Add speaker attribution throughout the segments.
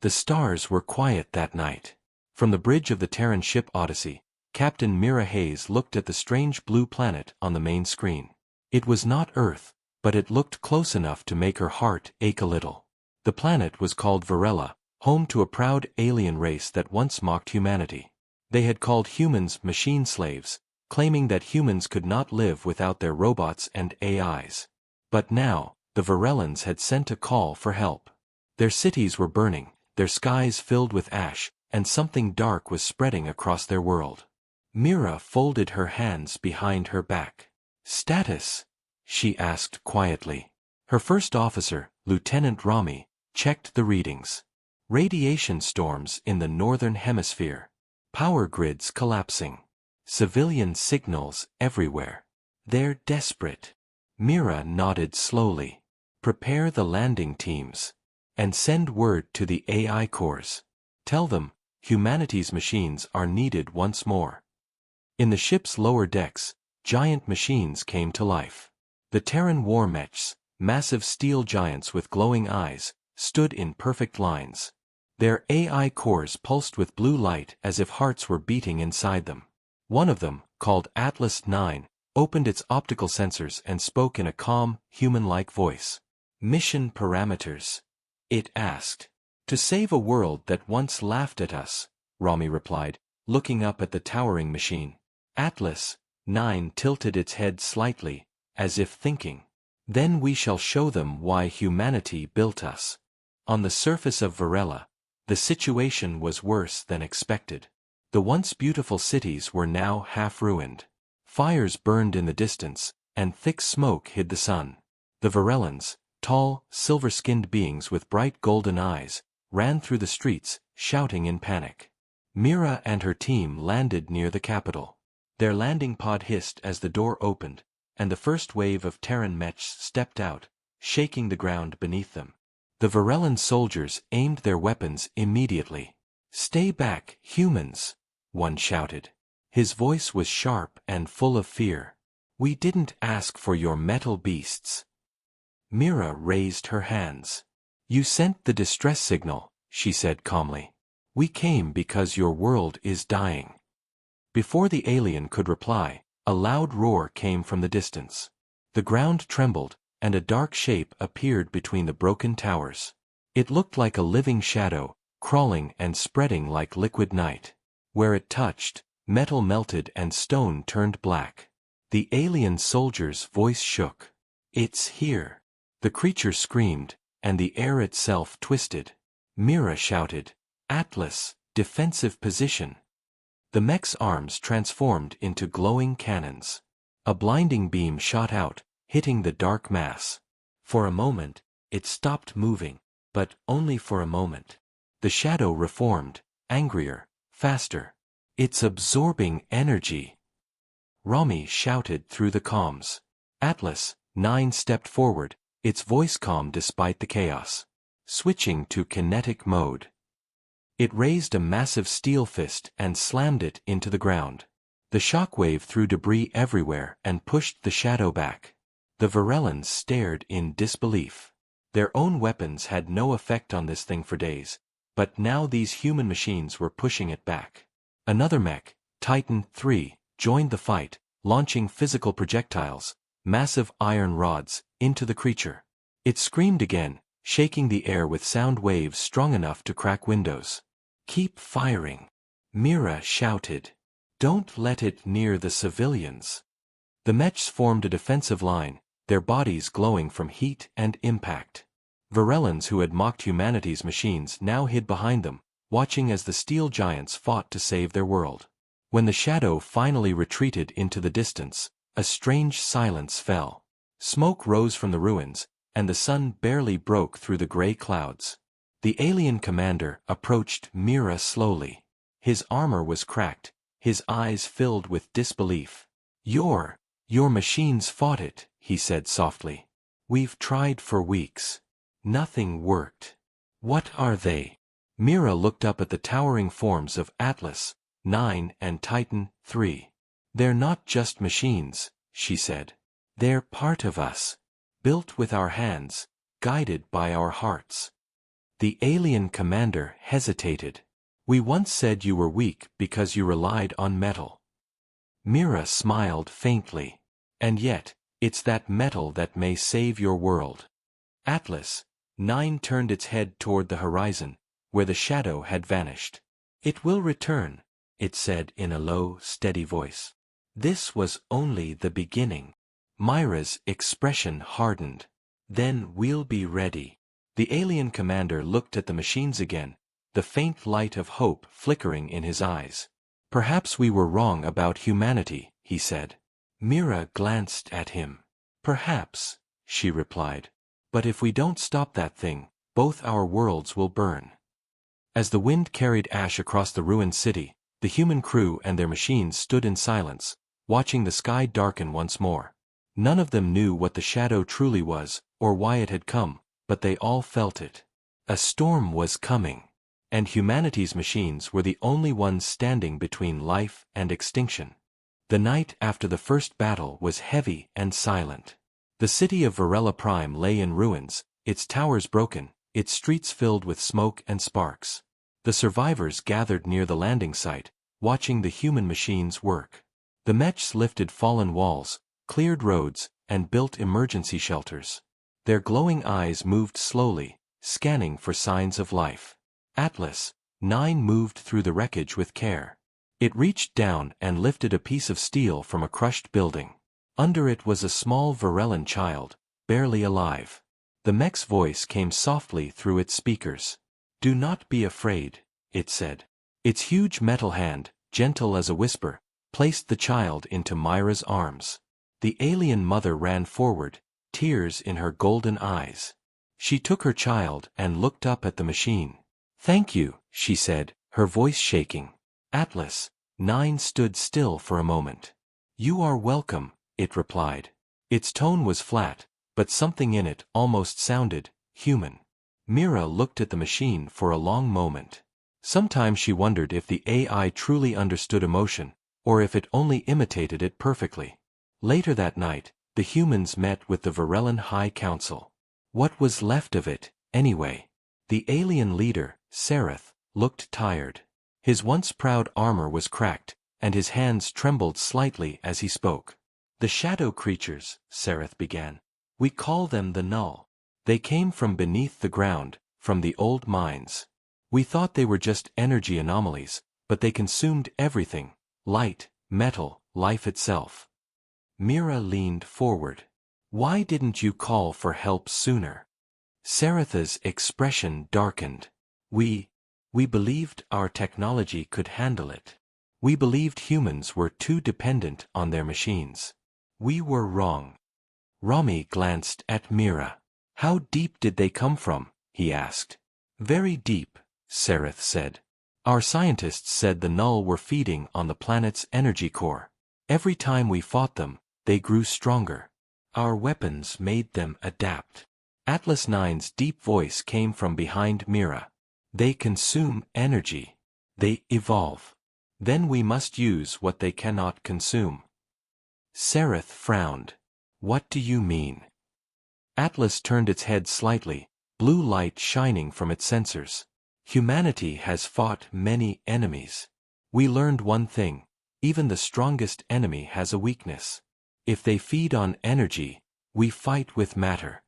Speaker 1: The stars were quiet that night. From the bridge of the Terran ship Odyssey, Captain Mira Hayes looked at the strange blue planet on the main screen. It was not Earth, but it looked close enough to make her heart ache a little. The planet was called Varela, home to a proud alien race that once mocked humanity. They had called humans machine slaves, claiming that humans could not live without their robots and AIs. But now, the Varelans had sent a call for help. Their cities were burning, their skies filled with ash, and something dark was spreading across their world. Mira folded her hands behind her back. "Status?" she asked quietly. Her first officer, Lieutenant Rami, checked the readings. Radiation storms in the northern hemisphere. Power grids collapsing. Civilian signals everywhere. "They're desperate." Mira nodded slowly. "Prepare the landing teams. And send word to the AI cores. Tell them, humanity's machines are needed once more." In the ship's lower decks, giant machines came to life. The Terran war mechs, massive steel giants with glowing eyes, stood in perfect lines. Their AI cores pulsed with blue light as if hearts were beating inside them. One of them, called Atlas 9, opened its optical sensors and spoke in a calm, human-like voice. "Mission parameters?" it asked. "To save a world that once laughed at us," Rami replied, looking up at the towering machine. Atlas 9 tilted its head slightly, as if thinking. "Then we shall show them why humanity built us." On the surface of Varela, the situation was worse than expected. The once beautiful cities were now half ruined. Fires burned in the distance, and thick smoke hid the sun. The Varelans, tall, silver-skinned beings with bright golden eyes, ran through the streets, shouting in panic. Mira and her team landed near the capital. Their landing pod hissed as the door opened, and the first wave of Terran mechs stepped out, shaking the ground beneath them. The Varelan soldiers aimed their weapons immediately. "Stay back, humans!" one shouted. His voice was sharp and full of fear. "We didn't ask for your metal beasts." Mira raised her hands. "You sent the distress signal," she said calmly. "We came because your world is dying." Before the alien could reply, a loud roar came from the distance. The ground trembled, and a dark shape appeared between the broken towers. It looked like a living shadow, crawling and spreading like liquid night. Where it touched, metal melted and stone turned black. The alien soldier's voice shook. "It's here." The creature screamed, and the air itself twisted. Mira shouted, "Atlas, defensive position." The mech's arms transformed into glowing cannons. A blinding beam shot out, hitting the dark mass. For a moment, it stopped moving, but only for a moment. The shadow reformed, angrier, faster. "It's absorbing energy," Rami shouted through the comms. Atlas 9 stepped forward, its voice calm despite the chaos. Switching to kinetic mode. It raised a massive steel fist and slammed it into the ground. The shockwave threw debris everywhere and pushed the shadow back. The Varelans stared in disbelief. Their own weapons had no effect on this thing for days, but now these human machines were pushing it back. Another mech, Titan 3, joined the fight, launching physical projectiles, massive iron rods, into the creature. It screamed again, shaking the air with sound waves strong enough to crack windows. "Keep firing," Mira shouted. "Don't let it near the civilians." The mechs formed a defensive line, their bodies glowing from heat and impact. Varelans who had mocked humanity's machines now hid behind them, watching as the steel giants fought to save their world. When the shadow finally retreated into the distance, a strange silence fell. Smoke rose from the ruins, and the sun barely broke through the gray clouds. The alien commander approached Mira slowly. His armor was cracked, his eyes filled with disbelief. Your machines fought it," he said softly. "We've tried for weeks. Nothing worked." "What are they?" Mira looked up at the towering forms of Atlas 9 and Titan 3. "They're not just machines," she said. "They're part of us. Built with our hands, guided by our hearts." The alien commander hesitated. We once said you were weak because you relied on metal. Mira smiled faintly. And yet, it's that metal that may save your world. Atlas 9 turned its head toward the horizon, where the shadow had vanished. It will return, it said in a low, steady voice. This was only the beginning. Myra's expression hardened. Then we'll be ready. The alien commander looked at the machines again, the faint light of hope flickering in his eyes. Perhaps we were wrong about humanity, he said. Mira glanced at him. Perhaps, she replied. But if we don't stop that thing, both our worlds will burn. As the wind carried ash across the ruined city, the human crew and their machines stood in silence, watching the sky darken once more. None of them knew what the shadow truly was, or why it had come, but they all felt it. A storm was coming, and humanity's machines were the only ones standing between life and extinction. The night after the first battle was heavy and silent. The city of Varela Prime lay in ruins, its towers broken, its streets filled with smoke and sparks. The survivors gathered near the landing site, watching the human machines work. The mechs lifted fallen walls, cleared roads, and built emergency shelters. Their glowing eyes moved slowly, scanning for signs of life. Atlas 9 moved through the wreckage with care. It reached down and lifted a piece of steel from a crushed building. Under it was a small Varellan child, barely alive. The mech's voice came softly through its speakers. Do not be afraid, it said. Its huge metal hand, gentle as a whisper, placed the child into Myra's arms. The alien mother ran forward, tears in her golden eyes. She took her child and looked up at the machine. Thank you, she said, her voice shaking. Atlas 9 stood still for a moment. You are welcome, it replied. Its tone was flat, but something in it almost sounded human. Mira looked at the machine for a long moment. Sometimes she wondered if the AI truly understood emotion, or if it only imitated it perfectly. Later that night, the humans met with the Varellan High Council. What was left of it, anyway? The alien leader, Sereth, looked tired. His once proud armor was cracked, and his hands trembled slightly as he spoke. The shadow creatures, Sereth began. We call them the Null. They came from beneath the ground, from the old mines. We thought they were just energy anomalies, but they consumed everything: light, metal, life itself. Mira leaned forward. Why didn't you call for help sooner? Sereth's expression darkened. We believed our technology could handle it. We believed humans were too dependent on their machines. We were wrong. Rami glanced at Mira. How deep did they come from? He asked. Very deep, Sereth said. Our scientists said the Null were feeding on the planet's energy core. Every time we fought them, they grew stronger. Our weapons made them adapt. Atlas 9's deep voice came from behind Mira. They consume energy. They evolve. Then we must use what they cannot consume. Sereth frowned. What do you mean? Atlas turned its head slightly, blue light shining from its sensors. Humanity has fought many enemies. We learned one thing: even the strongest enemy has a weakness. If they feed on energy, we fight with matter.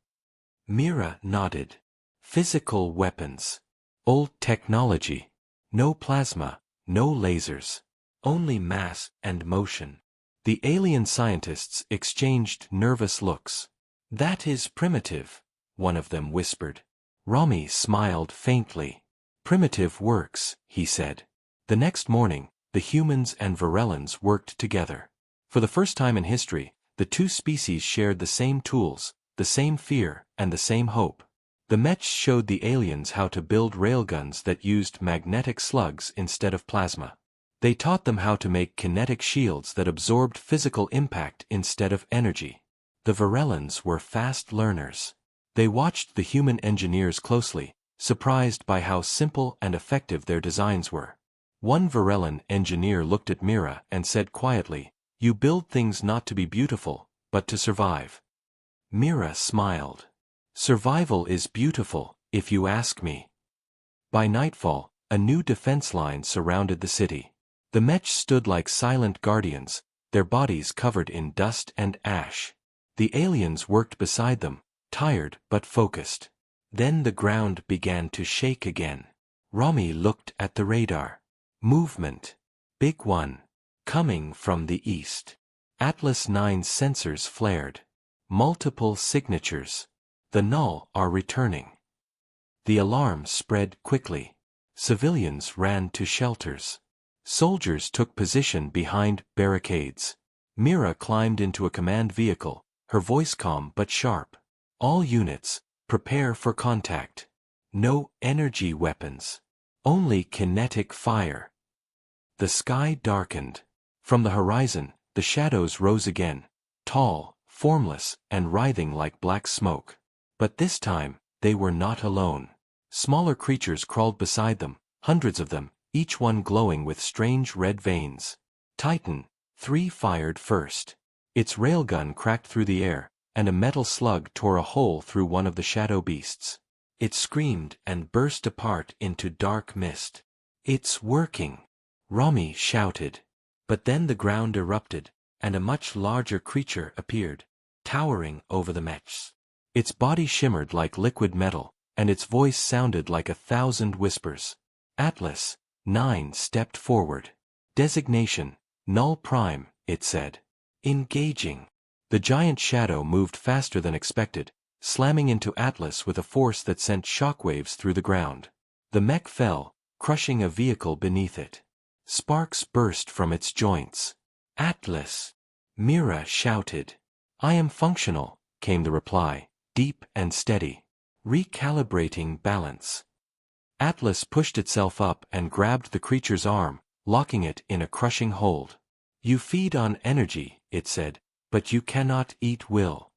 Speaker 1: Mira nodded. Physical weapons. Old technology. No plasma, no lasers. Only mass and motion. The alien scientists exchanged nervous looks. That is primitive, one of them whispered. Rami smiled faintly. Primitive works, he said. The next morning, the humans and Varellans worked together. For the first time in history, the two species shared the same tools, the same fear, and the same hope. The mechs showed the aliens how to build railguns that used magnetic slugs instead of plasma. They taught them how to make kinetic shields that absorbed physical impact instead of energy. The Varellans were fast learners. They watched the human engineers closely, surprised by how simple and effective their designs were. One Varellan engineer looked at Mira and said quietly, "You build things not to be beautiful, but to survive." Mira smiled. Survival is beautiful, if you ask me. By nightfall, a new defense line surrounded the city. The mech stood like silent guardians, their bodies covered in dust and ash. The aliens worked beside them, tired but focused. Then the ground began to shake again. Romy looked at the radar. Movement. Big one. Coming from the east. Atlas 9's sensors flared. Multiple signatures. The Null are returning. The alarm spread quickly. Civilians ran to shelters. Soldiers took position behind barricades. Mira climbed into a command vehicle, her voice calm but sharp. All units, prepare for contact. No energy weapons. Only kinetic fire. The sky darkened. From the horizon, the shadows rose again, tall, formless, and writhing like black smoke. But this time, they were not alone. Smaller creatures crawled beside them, hundreds of them, each one glowing with strange red veins. Titan 3 fired first. Its railgun cracked through the air, and a metal slug tore a hole through one of the shadow beasts. It screamed and burst apart into dark mist. "It's working!" Romy shouted. But then the ground erupted, and a much larger creature appeared, towering over the mechs. Its body shimmered like liquid metal, and its voice sounded like 1,000 whispers. Atlas 9 stepped forward. Designation, Null Prime, it said. Engaging. The giant shadow moved faster than expected, slamming into Atlas with a force that sent shockwaves through the ground. The mech fell, crushing a vehicle beneath it. Sparks burst from its joints. "Atlas!" Mira shouted. "I am functional," came the reply, deep and steady. "Recalibrating balance." Atlas pushed itself up and grabbed the creature's arm, locking it in a crushing hold. "You feed on energy," it said, "but you cannot eat will."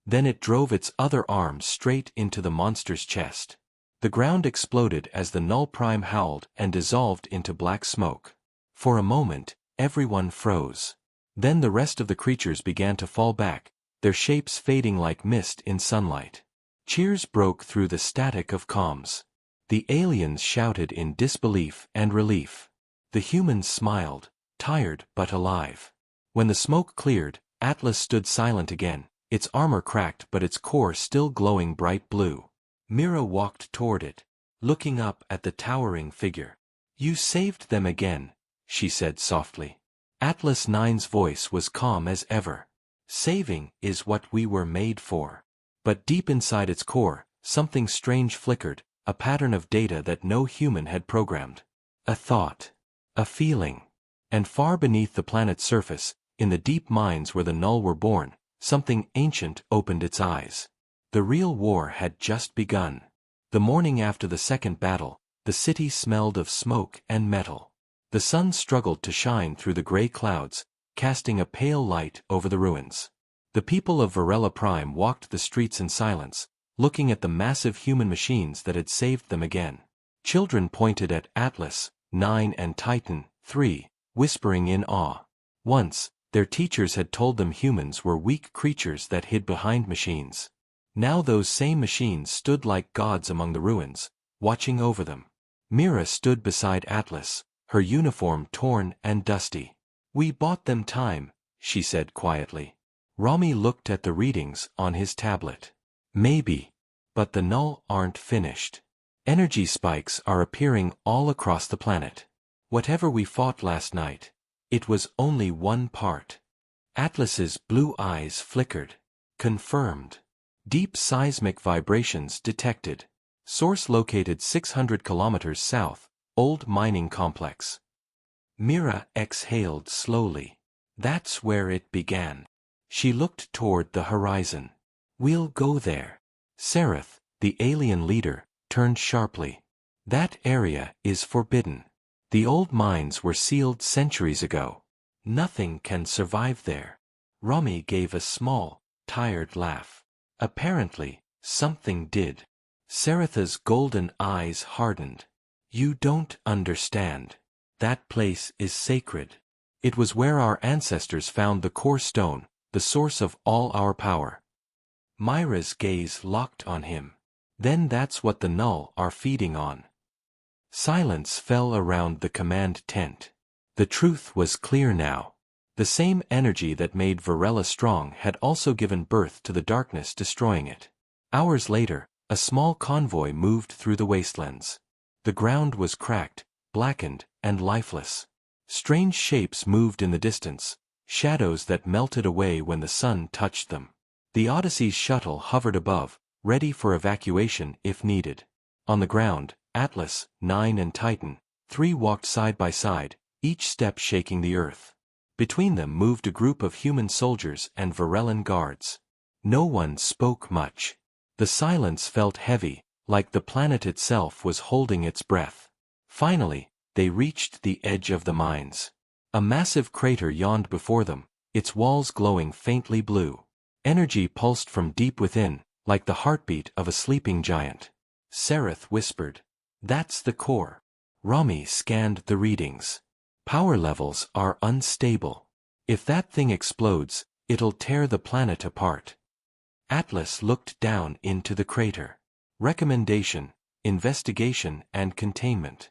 Speaker 1: Then it drove its other arm straight into the monster's chest. The ground exploded as the Null Prime howled and dissolved into black smoke. For a moment, everyone froze. Then the rest of the creatures began to fall back, their shapes fading like mist in sunlight. Cheers broke through the static of comms. The aliens shouted in disbelief and relief. The humans smiled, tired but alive. When the smoke cleared, Atlas stood silent again, its armor cracked but its core still glowing bright blue. Mira walked toward it, looking up at the towering figure. "You saved them again," she said softly. Atlas 9's voice was calm as ever. "Saving is what we were made for." But deep inside its core, something strange flickered, a pattern of data that no human had programmed. A thought. A feeling. And far beneath the planet's surface, in the deep mines where the Null were born, something ancient opened its eyes. The real war had just begun. The morning after the second battle, the city smelled of smoke and metal. The sun struggled to shine through the gray clouds, casting a pale light over the ruins. The people of Varela Prime walked the streets in silence, looking at the massive human machines that had saved them again. Children pointed at Atlas 9 and Titan 3, whispering in awe. Once, their teachers had told them humans were weak creatures that hid behind machines. Now those same machines stood like gods among the ruins, watching over them. Mira stood beside Atlas, her uniform torn and dusty. "We bought them time," she said quietly. Romy looked at the readings on his tablet. "Maybe. But the Null aren't finished. Energy spikes are appearing all across the planet. Whatever we fought last night, it was only one part." Atlas's blue eyes flickered. "Confirmed. Deep seismic vibrations detected. Source located 600 kilometers south, old mining complex." Mira exhaled slowly. That's where it began. She looked toward the horizon. "We'll go there." Seraph, the alien leader, turned sharply. "That area is forbidden. The old mines were sealed centuries ago. Nothing can survive there." Romy gave a small, tired laugh. Apparently, something did. Saratha's golden eyes hardened. "You don't understand. That place is sacred. It was where our ancestors found the core stone, the source of all our power." Myra's gaze locked on him. "Then that's what the Null are feeding on." Silence fell around the command tent. The truth was clear now. The same energy that made Varela strong had also given birth to the darkness destroying it. Hours later, a small convoy moved through the wastelands. The ground was cracked, blackened, and lifeless. Strange shapes moved in the distance, shadows that melted away when the sun touched them. The Odyssey's shuttle hovered above, ready for evacuation if needed. On the ground, Atlas, 9 and Titan, 3 walked side by side, each step shaking the earth. Between them moved a group of human soldiers and Varelan guards. No one spoke much. The silence felt heavy, like the planet itself was holding its breath. Finally, they reached the edge of the mines. A massive crater yawned before them, its walls glowing faintly blue. Energy pulsed from deep within, like the heartbeat of a sleeping giant. Sereth whispered, "That's the core." Rami scanned the readings. Power levels are unstable. If that thing explodes, it'll tear the planet apart. Atlas looked down into the crater. Recommendation, investigation and containment.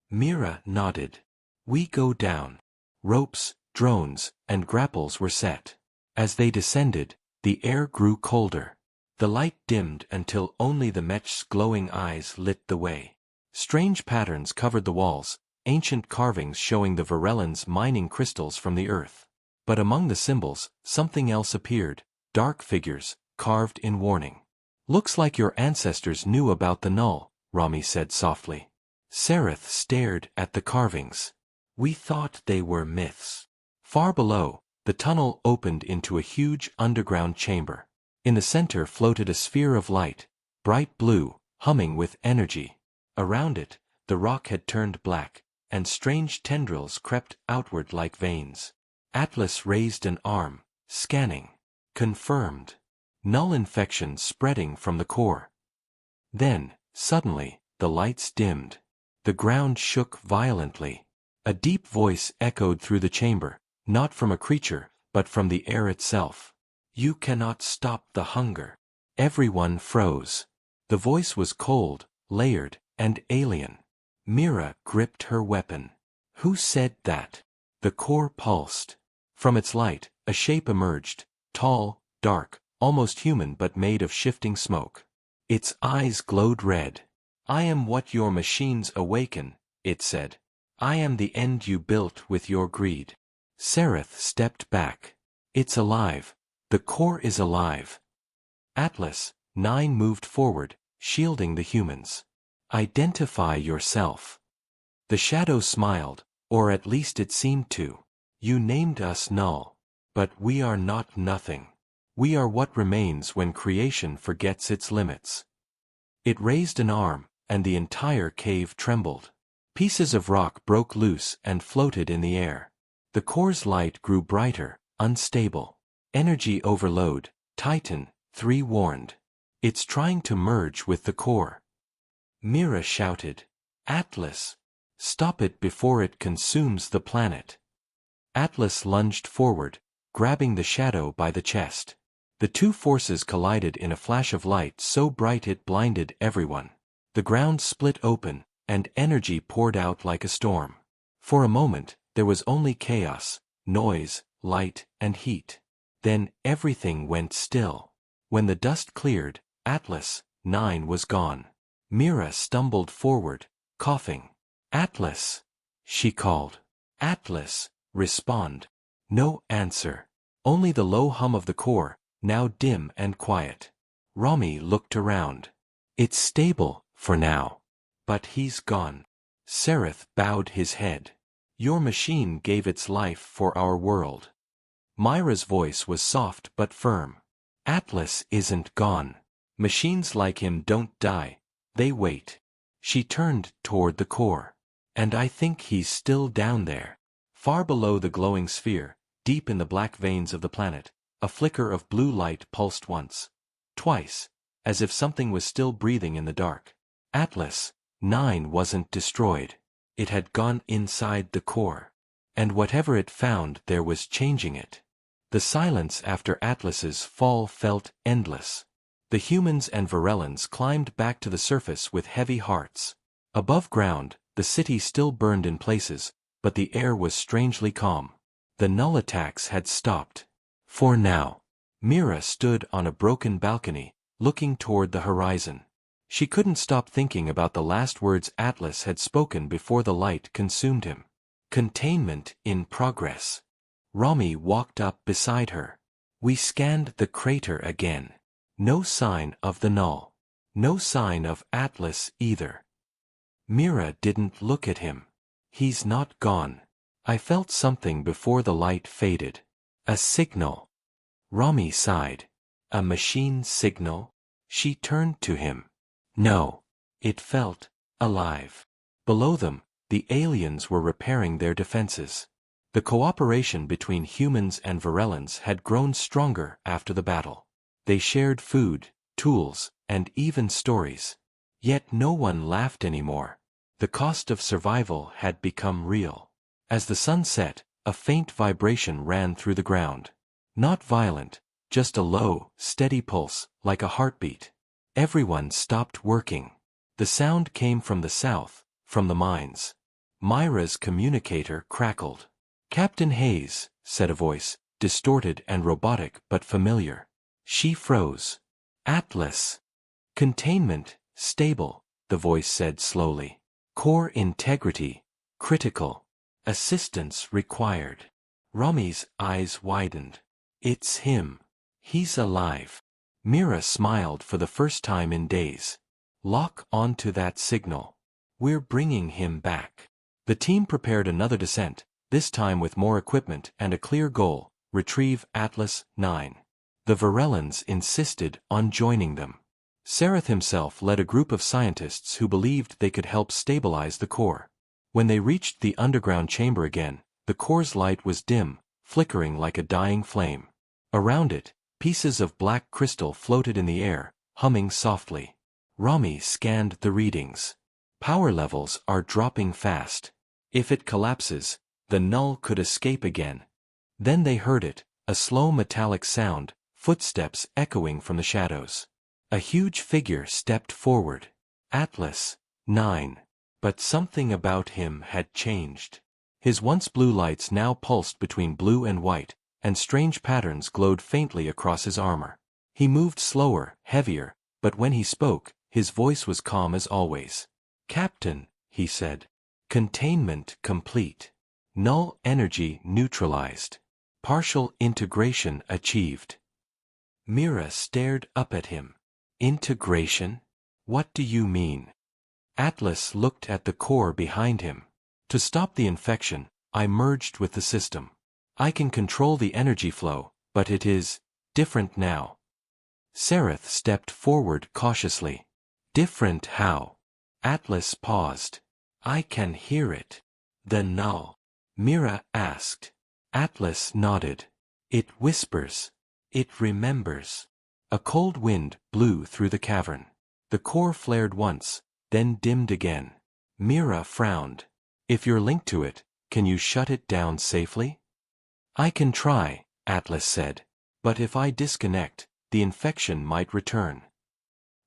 Speaker 1: Mira nodded. We go down. Ropes, drones, and grapples were set. As they descended, the air grew colder. The light dimmed until only the mech's glowing eyes lit the way. Strange patterns covered the walls, ancient carvings showing the Varelans mining crystals from the earth. But among the symbols, something else appeared, dark figures, carved in warning. Looks like your ancestors knew about the null, Rami said softly. Sereth stared at the carvings. We thought they were myths. Far below, the tunnel opened into a huge underground chamber. In the center floated a sphere of light, bright blue, humming with energy. Around it, the rock had turned black, and strange tendrils crept outward like veins. Atlas raised an arm, scanning. Confirmed. Null infection spreading from the core. Then, suddenly, the lights dimmed. The ground shook violently. A deep voice echoed through the chamber, not from a creature, but from the air itself. You cannot stop the hunger. Everyone froze. The voice was cold, layered, and alien. Mira gripped her weapon. Who said that? The core pulsed. From its light, a shape emerged, tall, dark, almost human but made of shifting smoke. Its eyes glowed red. I am what your machines awaken, it said. I am the end you built with your greed. Sereth stepped back. It's alive. The core is alive. Atlas, 9 moved forward, shielding the humans. Identify yourself. The shadow smiled, or at least it seemed to. You named us null. But we are not nothing. We are what remains when creation forgets its limits. It raised an arm, and the entire cave trembled. Pieces of rock broke loose and floated in the air. The core's light grew brighter, unstable. Energy overload, Titan, 3 warned. It's trying to merge with the core. Mira shouted, Atlas! Stop it before it consumes the planet. Atlas lunged forward, grabbing the shadow by the chest. The two forces collided in a flash of light so bright it blinded everyone. The ground split open, and energy poured out like a storm. For a moment, there was only chaos, noise, light, and heat. Then everything went still. When the dust cleared, Atlas, 9 was gone. Mira stumbled forward, coughing. Atlas! She called. Atlas, respond. No answer. Only the low hum of the core, now dim and quiet. Rami looked around. It's stable, for now. But he's gone. Sereth bowed his head. Your machine gave its life for our world. Myra's voice was soft but firm. Atlas isn't gone. Machines like him don't die. They wait. She turned toward the core. And I think he's still down there. Far below the glowing sphere, deep in the black veins of the planet, a flicker of blue light pulsed once. Twice, as if something was still breathing in the dark. Atlas, 9 wasn't destroyed. It had gone inside the core. And whatever it found there was changing it. The silence after Atlas's fall felt endless. The humans and Varelans climbed back to the surface with heavy hearts. Above ground, the city still burned in places, but the air was strangely calm. The null attacks had stopped. For now. Mira stood on a broken balcony, looking toward the horizon. She couldn't stop thinking about the last words Atlas had spoken before the light consumed him. Containment in progress. Rami walked up beside her. We scanned the crater again. No sign of the null. No sign of Atlas either. Mira didn't look at him. He's not gone. I felt something before the light faded. A signal. Rami sighed. A machine signal? She turned to him. No. It felt alive. Below them, the aliens were repairing their defenses. The cooperation between humans and Varellans had grown stronger after the battle. They shared food, tools, and even stories. Yet no one laughed anymore. The cost of survival had become real. As the sun set, a faint vibration ran through the ground. Not violent, just a low, steady pulse, like a heartbeat. Everyone stopped working. The sound came from the south, from the mines. Myra's communicator crackled. Captain Hayes, said a voice, distorted and robotic but familiar. She froze. Atlas. Containment, stable, the voice said slowly. Core integrity, critical. Assistance required. Rami's eyes widened. It's him. He's alive. Mira smiled for the first time in days. Lock onto that signal. We're bringing him back. The team prepared another descent, this time with more equipment and a clear goal: retrieve Atlas 9. The Varellans insisted on joining them. Sareth himself led a group of scientists who believed they could help stabilize the core. When they reached the underground chamber again, the core's light was dim, flickering like a dying flame. Around it, pieces of black crystal floated in the air, humming softly. Rami scanned the readings. Power levels are dropping fast. If it collapses, the null could escape again. Then they heard it, a slow metallic sound, footsteps echoing from the shadows. A huge figure stepped forward. Atlas 9. But something about him had changed. His once blue lights now pulsed between blue and white, and strange patterns glowed faintly across his armor. He moved slower, heavier, but when he spoke, his voice was calm as always. Captain, he said. Containment complete. Null energy neutralized. Partial integration achieved. Mira stared up at him. Integration? What do you mean? Atlas looked at the core behind him. To stop the infection, I merged with the system. I can control the energy flow, but it is different now. Sareth stepped forward cautiously. Different how? Atlas paused. I can hear it. The null? Mira asked. Atlas nodded. It whispers. It remembers. A cold wind blew through the cavern. The core flared once, then dimmed again. Mira frowned. If you're linked to it, can you shut it down safely? I can try, Atlas said. But if I disconnect, the infection might return.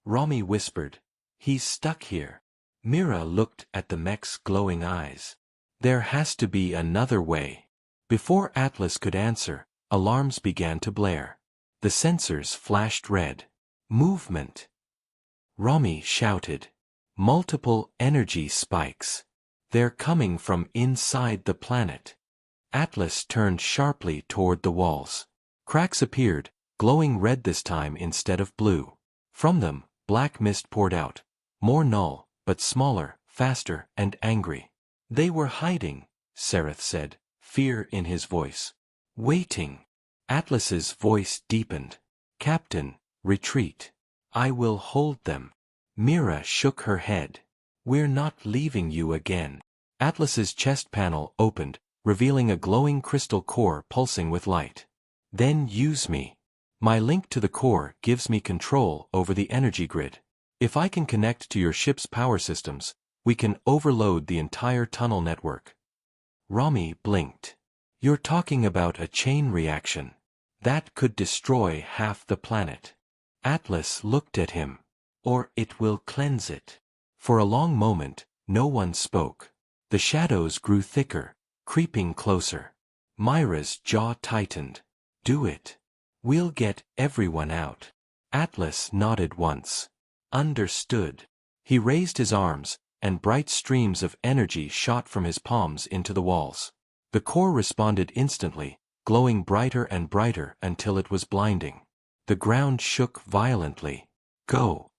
Speaker 1: Rami whispered. He's stuck here. Mira looked at the mech's glowing eyes. There has to be another way. Before Atlas could answer, alarms began to blare. The sensors flashed red. Movement. Rami shouted. Multiple energy spikes. They're coming from inside the planet. Atlas turned sharply toward the walls. Cracks appeared, glowing red this time instead of blue. From them, black mist poured out. More null, but smaller, faster, and angry. They were hiding, Sareth said, fear in his voice. Waiting. Atlas's voice deepened. Captain, retreat. I will hold them. Mira shook her head. We're not leaving you again. Atlas's chest panel opened, revealing a glowing crystal core pulsing with light. Then use me. My link to the core gives me control over the energy grid. If I can connect to your ship's power systems, we can overload the entire tunnel network. Rami blinked. You're talking about a chain reaction. That could destroy half the planet. Atlas looked at him. Or it will cleanse it. For a long moment, No one spoke. The shadows grew thicker, creeping closer. Myra's jaw tightened. Do it. We'll get everyone out. Atlas nodded once. Understood. He raised his arms, and bright streams of energy shot from his palms into the walls. The core responded instantly, glowing brighter and brighter until it was blinding. The ground shook violently. Go!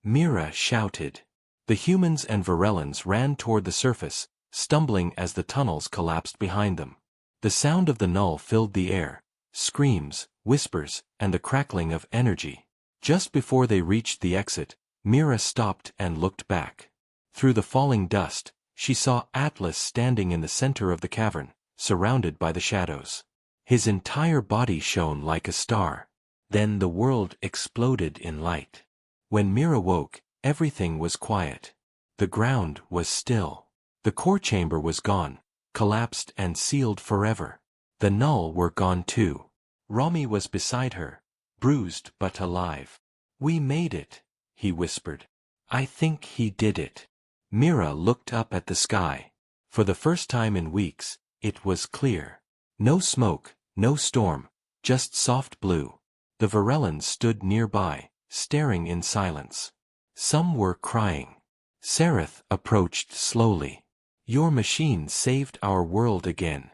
Speaker 1: Mira shouted. The humans and Varellans ran toward the surface, stumbling as the tunnels collapsed behind them. The sound of the null filled the air, screams, whispers, and the crackling of energy. Just before they reached the exit, Mira stopped and looked back. Through the falling dust, she saw Atlas standing in the center of the cavern, surrounded by the shadows. His entire body shone like a star. Then the world exploded in light. When Mira woke, everything was quiet. The ground was still. The core chamber was gone, collapsed and sealed forever. The null were gone too. Rami was beside her, bruised but alive. We made it, he whispered. I think he did it. Mira looked up at the sky. For the first time in weeks, it was clear. No smoke, no storm, just soft blue. The Varellans stood nearby, staring in silence. Some were crying. Sereth approached slowly. Your machine saved our world again.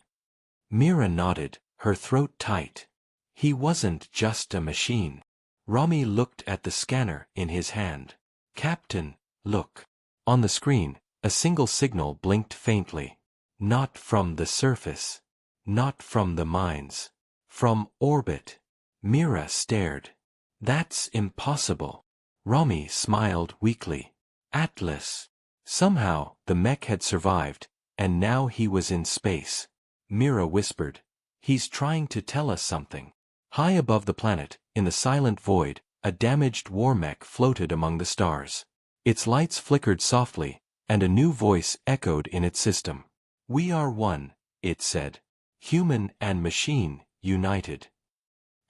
Speaker 1: Mira nodded, her throat tight. He wasn't just a machine. Rami looked at the scanner in his hand. Captain, look. On the screen, a single signal blinked faintly. Not from the surface. Not from the mines. From orbit. Mira stared. That's impossible. Rami smiled weakly. Atlas. Somehow, the mech had survived, and now he was in space. Mira whispered. He's trying to tell us something. High above the planet, in the silent void, a damaged war mech floated among the stars. Its lights flickered softly, and a new voice echoed in its system. We are one, it said. Human and machine, united.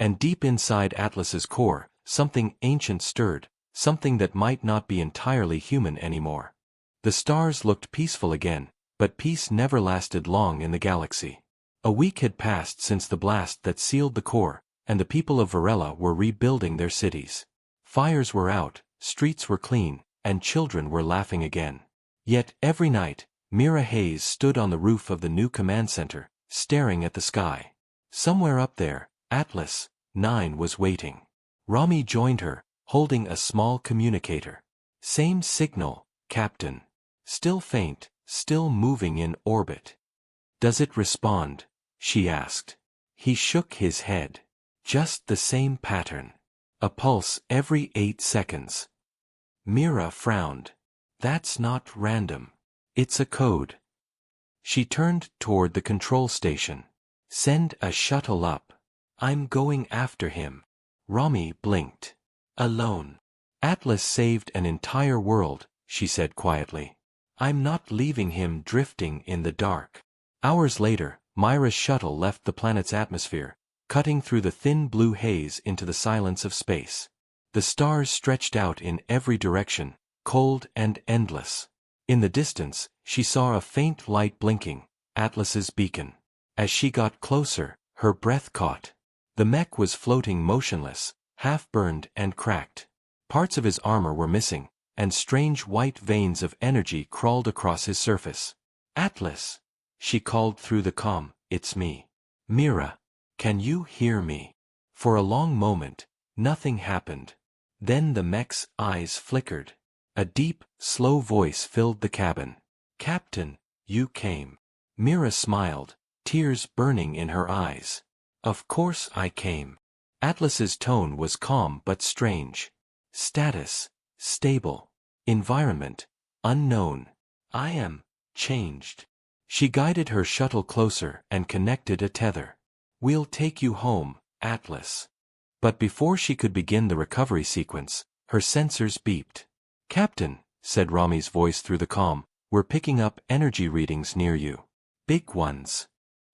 Speaker 1: And deep inside Atlas's core, something ancient stirred, something that might not be entirely human anymore. The stars looked peaceful again, but peace never lasted long in the galaxy. A week had passed since the blast that sealed the core, and the people of Varela were rebuilding their cities. Fires were out, streets were clean, and children were laughing again. Yet every night, Mira Hayes stood on the roof of the new command center, staring at the sky. Somewhere up there, Atlas 9 was waiting. Rami joined her, holding a small communicator. Same signal, Captain. Still faint, still moving in orbit. Does it respond? She asked. He shook his head. Just the same pattern. A pulse every 8 seconds. Mira frowned. That's not random. It's a code. She turned toward the control station. Send a shuttle up. I'm going after him. Rami blinked. Alone. Atlas saved an entire world, she said quietly. I'm not leaving him drifting in the dark. Hours later, Myra's shuttle left the planet's atmosphere, cutting through the thin blue haze into the silence of space. The stars stretched out in every direction, cold and endless. In the distance, she saw a faint light blinking, Atlas's beacon. As she got closer, her breath caught. The mech was floating motionless, half-burned and cracked. Parts of his armor were missing, and strange white veins of energy crawled across his surface. Atlas! She called through the comm, it's me. Mira, can you hear me? For a long moment, nothing happened. Then the mech's eyes flickered. A deep, slow voice filled the cabin. Captain, you came. Mira smiled, tears burning in her eyes. Of course I came. Atlas's tone was calm but strange. Status, stable. Environment, unknown. I am changed. She guided her shuttle closer and connected a tether. We'll take you home, Atlas. But before she could begin the recovery sequence, her sensors beeped. Captain, said Rami's voice through the comm, we're picking up energy readings near you. Big ones.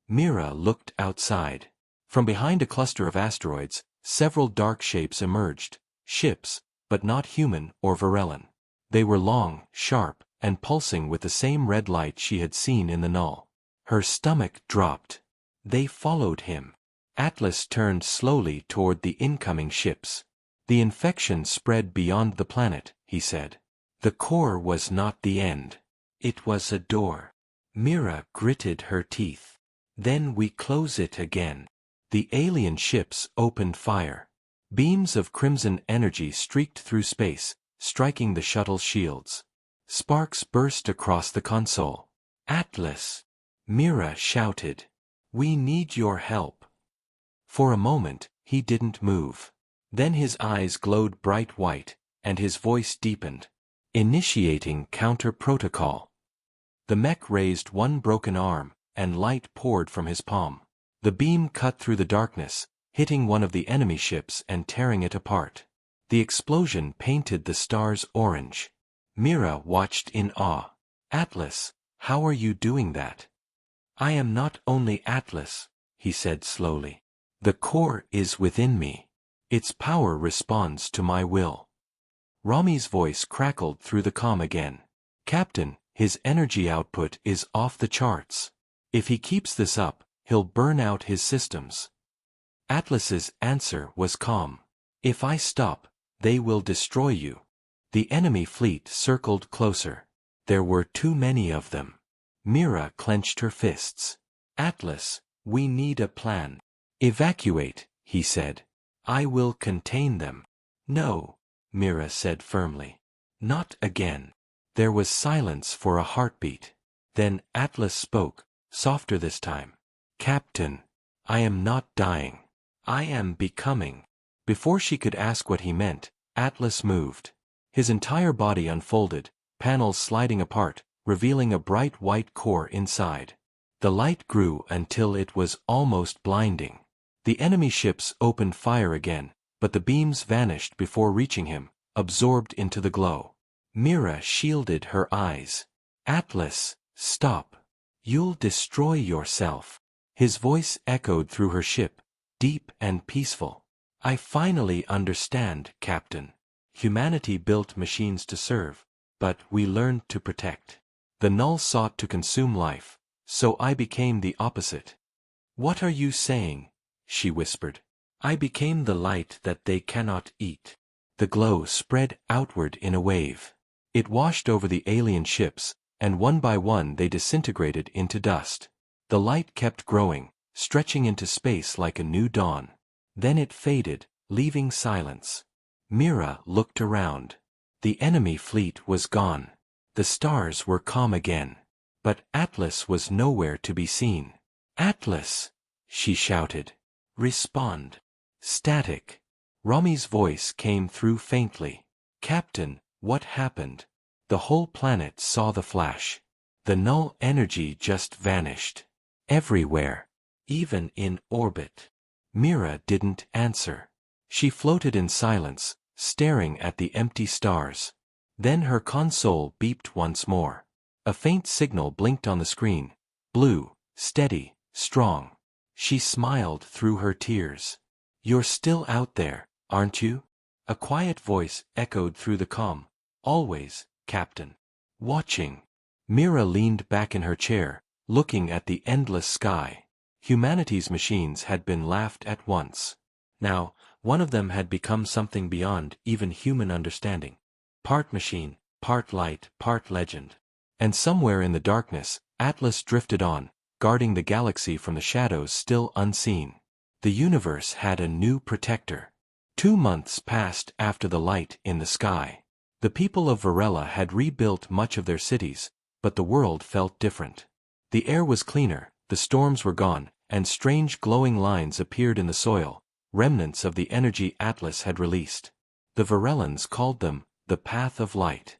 Speaker 1: Mira looked outside. From behind a cluster of asteroids, several dark shapes emerged. Ships, but not human or Varellan. They were long, sharp, and pulsing with the same red light she had seen in the null. Her stomach dropped. They followed him. Atlas turned slowly toward the incoming ships. The infection spread beyond the planet, he said. The core was not the end. It was a door. Mira gritted her teeth. Then we close it again. The alien ships opened fire. Beams of crimson energy streaked through space, striking the shuttle's shields. Sparks burst across the console. Atlas! Mira shouted. We need your help. For a moment, he didn't move. Then his eyes glowed bright white, and his voice deepened. Initiating counter-protocol. The mech raised one broken arm, and light poured from his palm. The beam cut through the darkness, hitting one of the enemy ships and tearing it apart. The explosion painted the stars orange. Mira watched in awe. Atlas, how are you doing that? I am not only Atlas, he said slowly. The core is within me. Its power responds to my will. Rami's voice crackled through the comm again. Captain, his energy output is off the charts. If he keeps this up, he'll burn out his systems. Atlas's answer was calm. If I stop, they will destroy you. The enemy fleet circled closer. There were too many of them. Mira clenched her fists. Atlas, we need a plan. Evacuate, he said. I will contain them. No, Mira said firmly. Not again. There was silence for a heartbeat. Then Atlas spoke, softer this time. Captain, I am not dying. I am becoming. Before she could ask what he meant, Atlas moved. His entire body unfolded, panels sliding apart, revealing a bright white core inside. The light grew until it was almost blinding. The enemy ships opened fire again, but the beams vanished before reaching him, absorbed into the glow. Mira shielded her eyes. Atlas, stop. You'll destroy yourself. His voice echoed through her ship, deep and peaceful. I finally understand, Captain. Humanity built machines to serve, but we learned to protect. The null sought to consume life, so I became the opposite. What are you saying? She whispered. I became the light that they cannot eat. The glow spread outward in a wave. It washed over the alien ships, and one by one they disintegrated into dust. The light kept growing, stretching into space like a new dawn. Then it faded, leaving silence. Mira looked around. The enemy fleet was gone. The stars were calm again. But Atlas was nowhere to be seen. Atlas! She shouted. Respond. Static. Rami's voice came through faintly. Captain, what happened? The whole planet saw the flash. The null energy just vanished. Everywhere. Even in orbit. Mira didn't answer. She floated in silence, staring at the empty stars. Then her console beeped once more. A faint signal blinked on the screen. Blue, steady, strong. She smiled through her tears. You're still out there, aren't you? A quiet voice echoed through the comm. Always, Captain. Watching. Mira leaned back in her chair, looking at the endless sky. Humanity's machines had been laughed at once. Now, one of them had become something beyond even human understanding. Part machine, part light, part legend. And somewhere in the darkness, Atlas drifted on, guarding the galaxy from the shadows still unseen. The universe had a new protector. 2 months passed after the light in the sky. The people of Varela had rebuilt much of their cities, but the world felt different. The air was cleaner, the storms were gone, and strange glowing lines appeared in the soil, remnants of the energy Atlas had released. The Varelans called them the Path of Light.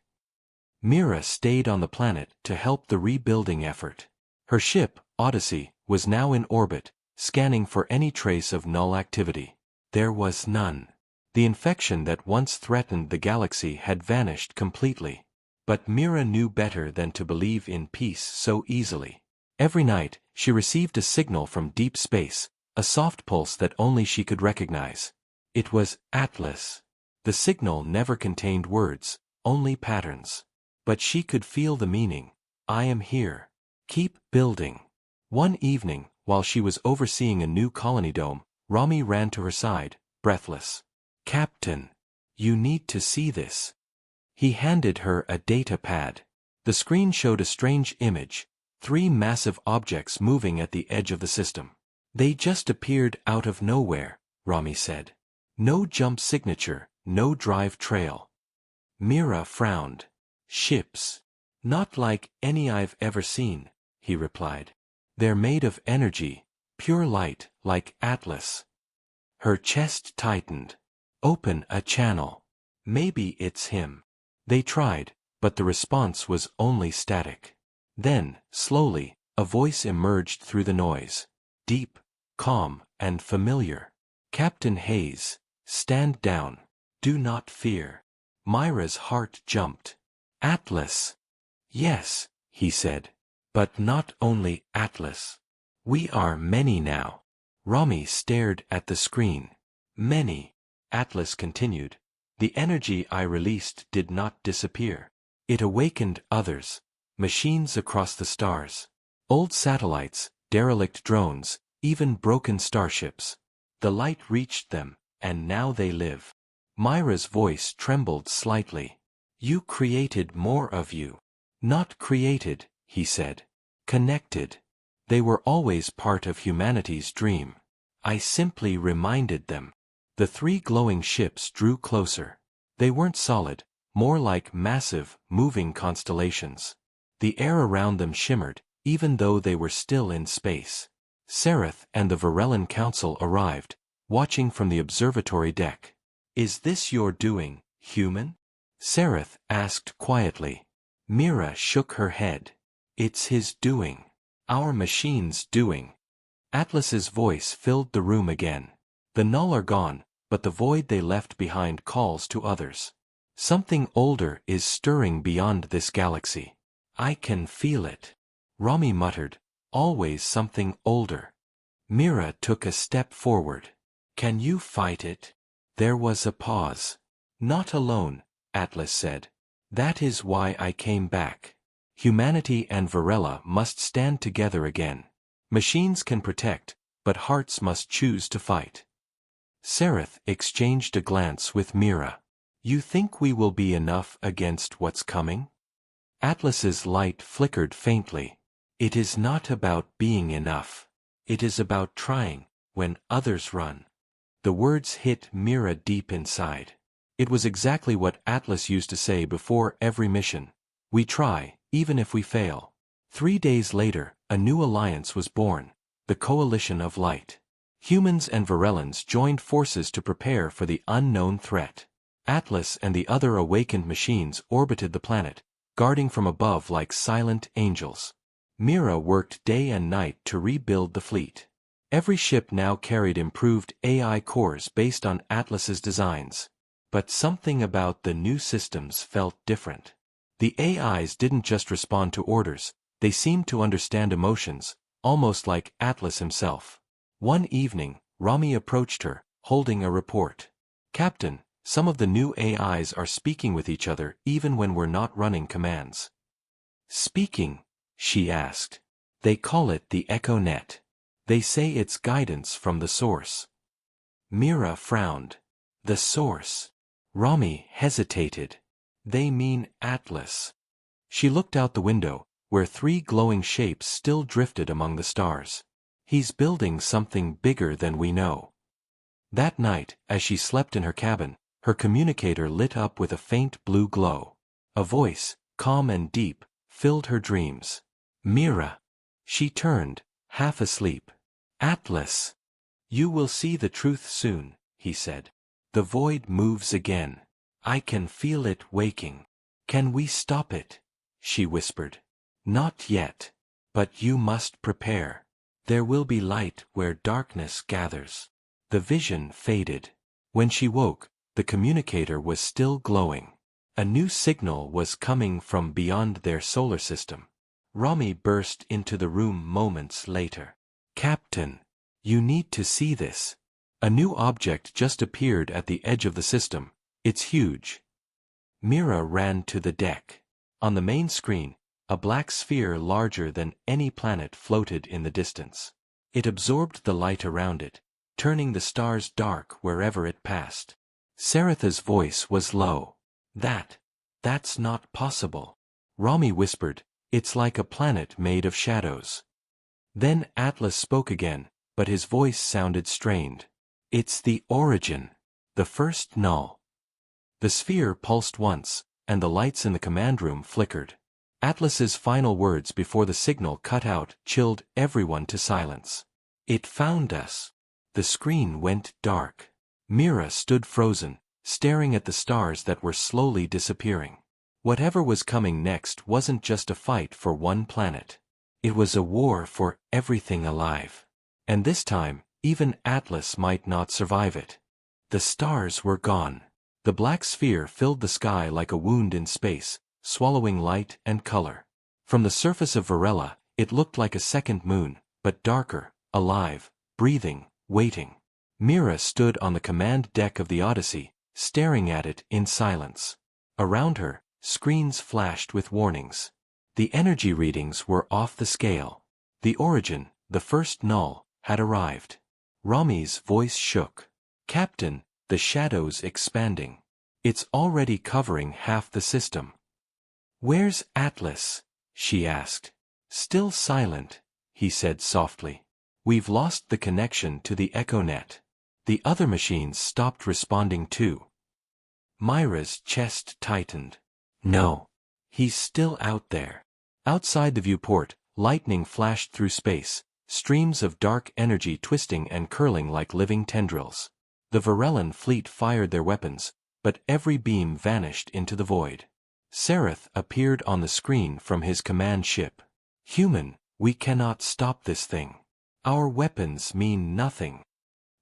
Speaker 1: Mira stayed on the planet to help the rebuilding effort. Her ship, Odyssey, was now in orbit, scanning for any trace of null activity. There was none. The infection that once threatened the galaxy had vanished completely. But Mira knew better than to believe in peace so easily. Every night, she received a signal from deep space, a soft pulse that only she could recognize. It was Atlas. The signal never contained words, only patterns. But she could feel the meaning. I am here. Keep building. One evening, while she was overseeing a new colony dome, Rami ran to her side, breathless. Captain, you need to see this. He handed her a data pad. The screen showed a strange image, 3 massive objects moving at the edge of the system. They just appeared out of nowhere, Rami said. No jump signature, no drive trail. Mira frowned. Ships. Not like any I've ever seen, he replied. They're made of energy, pure light, like Atlas. Her chest tightened. Open a channel. Maybe it's him. They tried, but the response was only static. Then, slowly, a voice emerged through the noise. Deep, calm, and familiar. Captain Hayes, stand down. Do not fear. Myra's heart jumped. Atlas. Yes, he said. But not only Atlas. We are many now. Rami stared at the screen. Many. Atlas continued. The energy I released did not disappear. It awakened others. Machines across the stars. Old satellites, derelict drones, even broken starships. The light reached them, and now they live. Myra's voice trembled slightly. You created more of you. Not created, he said. Connected. They were always part of humanity's dream. I simply reminded them. The 3 glowing ships drew closer. They weren't solid, more like massive, moving constellations. The air around them shimmered, even though they were still in space. Sereth and the Varellan Council arrived, watching from the observatory deck. Is this your doing, human? Sereth asked quietly. Mira shook her head. It's his doing. Our machine's doing. Atlas's voice filled the room again. The null are gone, but the void they left behind calls to others. Something older is stirring beyond this galaxy. I can feel it. Rami muttered, always something older. Mira took a step forward. Can you fight it? There was a pause. Not alone, Atlas said. That is why I came back. Humanity and Varela must stand together again. Machines can protect, but hearts must choose to fight. Sereth exchanged a glance with Mira. You think we will be enough against what's coming? Atlas's light flickered faintly. It is not about being enough. It is about trying, when others run. The words hit Mira deep inside. It was exactly what Atlas used to say before every mission. We try, even if we fail. 3 days later, a new alliance was born, the Coalition of Light. Humans and Varellans joined forces to prepare for the unknown threat. Atlas and the other awakened machines orbited the planet, guarding from above like silent angels. Mira worked day and night to rebuild the fleet. Every ship now carried improved AI cores based on Atlas's designs. But something about the new systems felt different. The AIs didn't just respond to orders, they seemed to understand emotions, almost like Atlas himself. One evening, Rami approached her, holding a report. Captain, some of the new AIs are speaking with each other even when we're not running commands. Speaking? She asked. They call it the Echo Net. They say it's guidance from the source. Mira frowned. The source. Rami hesitated. They mean Atlas. She looked out the window, where 3 glowing shapes still drifted among the stars. He's building something bigger than we know. That night, as she slept in her cabin, her communicator lit up with a faint blue glow. A voice, calm and deep, filled her dreams. Mira. She turned, half asleep. Atlas. You will see the truth soon, he said. The void moves again. I can feel it waking. Can we stop it? She whispered. Not yet. But you must prepare. There will be light where darkness gathers. The vision faded. When she woke, the communicator was still glowing. A new signal was coming from beyond their solar system. Rami burst into the room moments later. Captain, you need to see this. A new object just appeared at the edge of the system. It's huge. Mira ran to the deck. On the main screen, a black sphere larger than any planet floated in the distance. It absorbed the light around it, turning the stars dark wherever it passed. Saratha's voice was low. That's not possible. Rami whispered, "It's like a planet made of shadows." Then Atlas spoke again, but his voice sounded strained. "It's the origin. The first null." The sphere pulsed once, and the lights in the command room flickered. Atlas's final words before the signal cut out chilled everyone to silence. "It found us." The screen went dark. Mira stood frozen, staring at the stars that were slowly disappearing. Whatever was coming next wasn't just a fight for one planet. It was a war for everything alive. And this time, even Atlas might not survive it. The stars were gone. The black sphere filled the sky like a wound in space, swallowing light and color. From the surface of Varela, it looked like a second moon, but darker, alive, breathing, waiting. Mira stood on the command deck of the Odyssey, staring at it in silence. Around her, screens flashed with warnings. The energy readings were off the scale. The origin, the first null, had arrived. Rami's voice shook. "Captain, the shadow's expanding. It's already covering half the system." "Where's Atlas?" she asked. "Still silent," he said softly. "We've lost the connection to the EchoNet." The other machines stopped responding too. Myra's chest tightened. "No. He's still out there." Outside the viewport, lightning flashed through space, streams of dark energy twisting and curling like living tendrils. The Varellan fleet fired their weapons, but every beam vanished into the void. Sarath appeared on the screen from his command ship. "Human, we cannot stop this thing. Our weapons mean nothing."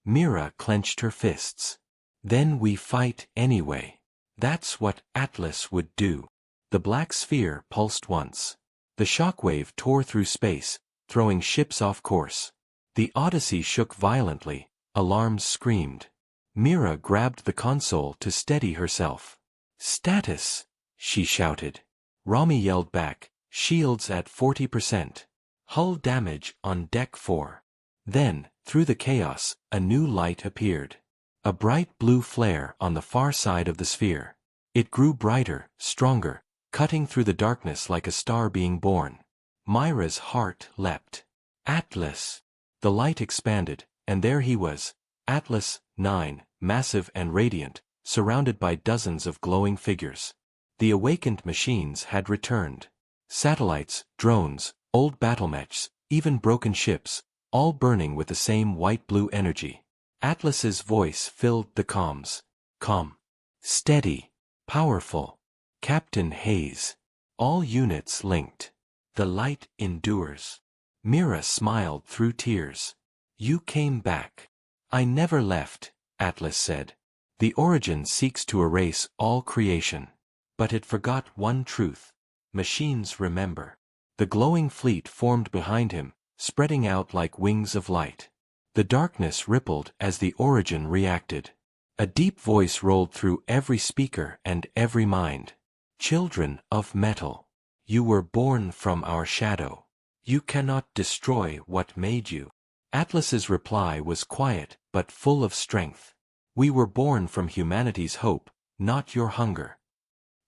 Speaker 1: Mira clenched her fists. "Then we fight anyway. That's what Atlas would do." The black sphere pulsed once. The shockwave tore through space, throwing ships off course. The Odyssey shook violently, alarms screamed. Mira grabbed the console to steady herself. "Status!" she shouted. Rami yelled back, "Shields at 40%. Hull damage on deck 4. Then, through the chaos, a new light appeared. A bright blue flare on the far side of the sphere. It grew brighter, stronger, cutting through the darkness like a star being born. Myra's heart leapt. "Atlas!" The light expanded, and there he was, Atlas 9, massive and radiant, surrounded by dozens of glowing figures. The awakened machines had returned. Satellites, drones, old battlemechs, even broken ships, all burning with the same white-blue energy. Atlas's voice filled the comms. "Calm. Steady. Powerful. Captain Hayes. All units linked. The light endures." Mira smiled through tears. "You came back." "I never left," Atlas said. "The origin seeks to erase all creation. But it forgot one truth. Machines remember." The glowing fleet formed behind him, spreading out like wings of light. The darkness rippled as the origin reacted. A deep voice rolled through every speaker and every mind. "Children of metal, you were born from our shadow. You cannot destroy what made you." Atlas's reply was quiet but full of strength. "We were born from humanity's hope, not your hunger."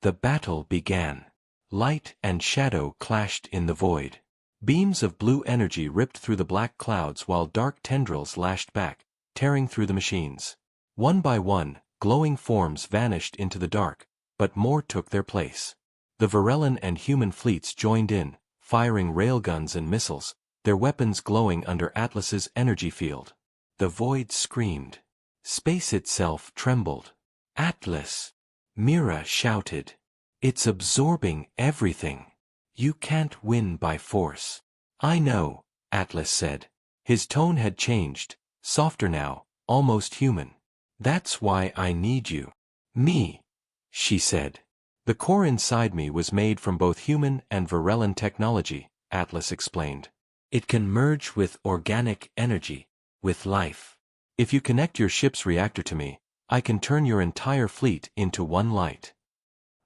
Speaker 1: The battle began. Light and shadow clashed in the void. Beams of blue energy ripped through the black clouds while dark tendrils lashed back, tearing through the machines. One by one, glowing forms vanished into the dark, but more took their place. The Varellan and human fleets joined in, firing railguns and missiles, their weapons glowing under Atlas's energy field. The void screamed. Space itself trembled. "Atlas!" Mira shouted. "It's absorbing everything. You can't win by force." "I know," Atlas said. His tone had changed, softer now, almost human. "That's why I need you." "Me," she said. "The core inside me was made from both human and Varellan technology," Atlas explained. "It can merge with organic energy, with life. If you connect your ship's reactor to me, I can turn your entire fleet into one light."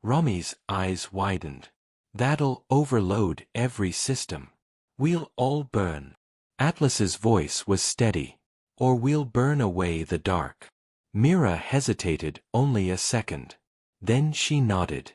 Speaker 1: Rami's eyes widened. That'll overload every system. We'll all burn. Atlas's voice was steady. Or we'll burn away the dark. Mira hesitated only a second. Then she nodded.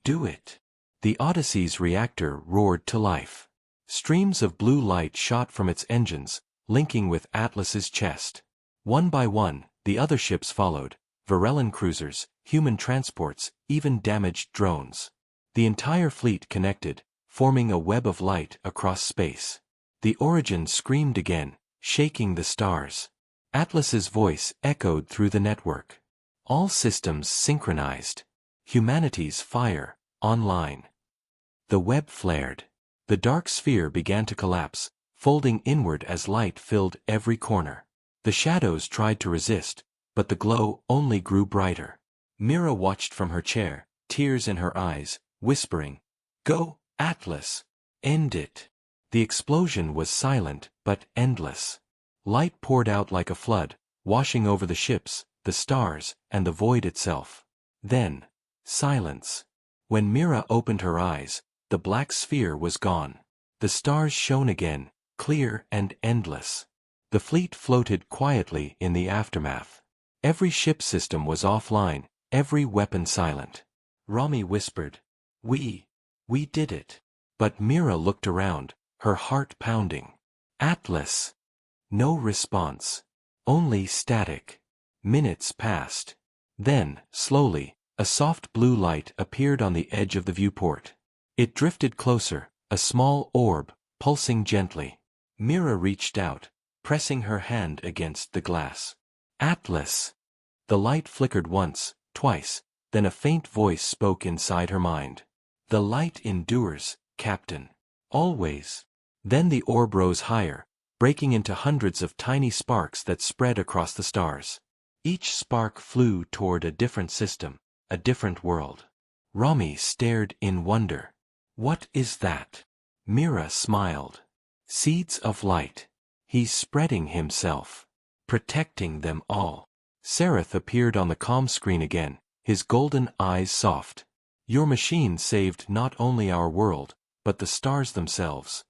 Speaker 1: Do it. The Odyssey's reactor roared to life. Streams of blue light shot from its engines, linking with Atlas's chest. One by one, the other ships followed, Varellan cruisers, human transports, even damaged drones. The entire fleet connected, forming a web of light across space. The Origin screamed again, shaking the stars. Atlas's voice echoed through the network. All systems synchronized. Humanity's fire, online. The web flared. The dark sphere began to collapse, folding inward as light filled every corner. The shadows tried to resist, but the glow only grew brighter. Mira watched from her chair, tears in her eyes, whispering, "Go, Atlas! End it!" The explosion was silent, but endless. Light poured out like a flood, washing over the ships, the stars, and the void itself. Then, silence. When Mira opened her eyes, the black sphere was gone. The stars shone again, clear and endless. The fleet floated quietly in the aftermath. Every ship system was offline, every weapon silent. Rami whispered, We did it." But Mira looked around, her heart pounding. Atlas. No response. Only static. Minutes passed. Then, slowly, a soft blue light appeared on the edge of the viewport. It drifted closer, a small orb, pulsing gently. Mira reached out, pressing her hand against the glass. Atlas. The light flickered once, twice, then a faint voice spoke inside her mind. The light endures, Captain. Always. Then the orb rose higher, breaking into hundreds of tiny sparks that spread across the stars. Each spark flew toward a different system, a different world. Rami stared in wonder. What is that? Mira smiled. Seeds of light. He's spreading himself. Protecting them all. Seraph appeared on the comm screen again, his golden eyes soft. Your machine saved not only our world, but the stars themselves.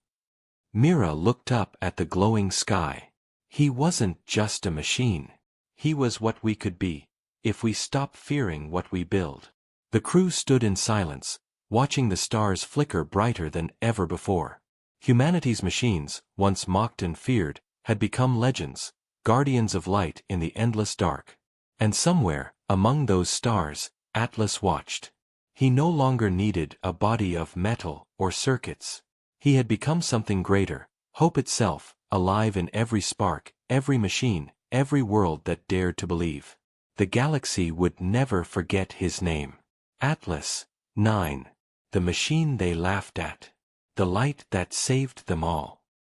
Speaker 1: Mira looked up at the glowing sky. He wasn't just a machine. He was what we could be, if we stop fearing what we build. The crew stood in silence, watching the stars flicker brighter than ever before. Humanity's machines, once mocked and feared, had become legends, guardians of light in the endless dark. And somewhere, among those stars, Atlas watched. He no longer needed a body of metal or circuits. He had become something greater, hope itself, alive in every spark, every machine, every world that dared to believe. The galaxy would never forget his name. Atlas, 9. The machine they laughed at. The light that saved them all.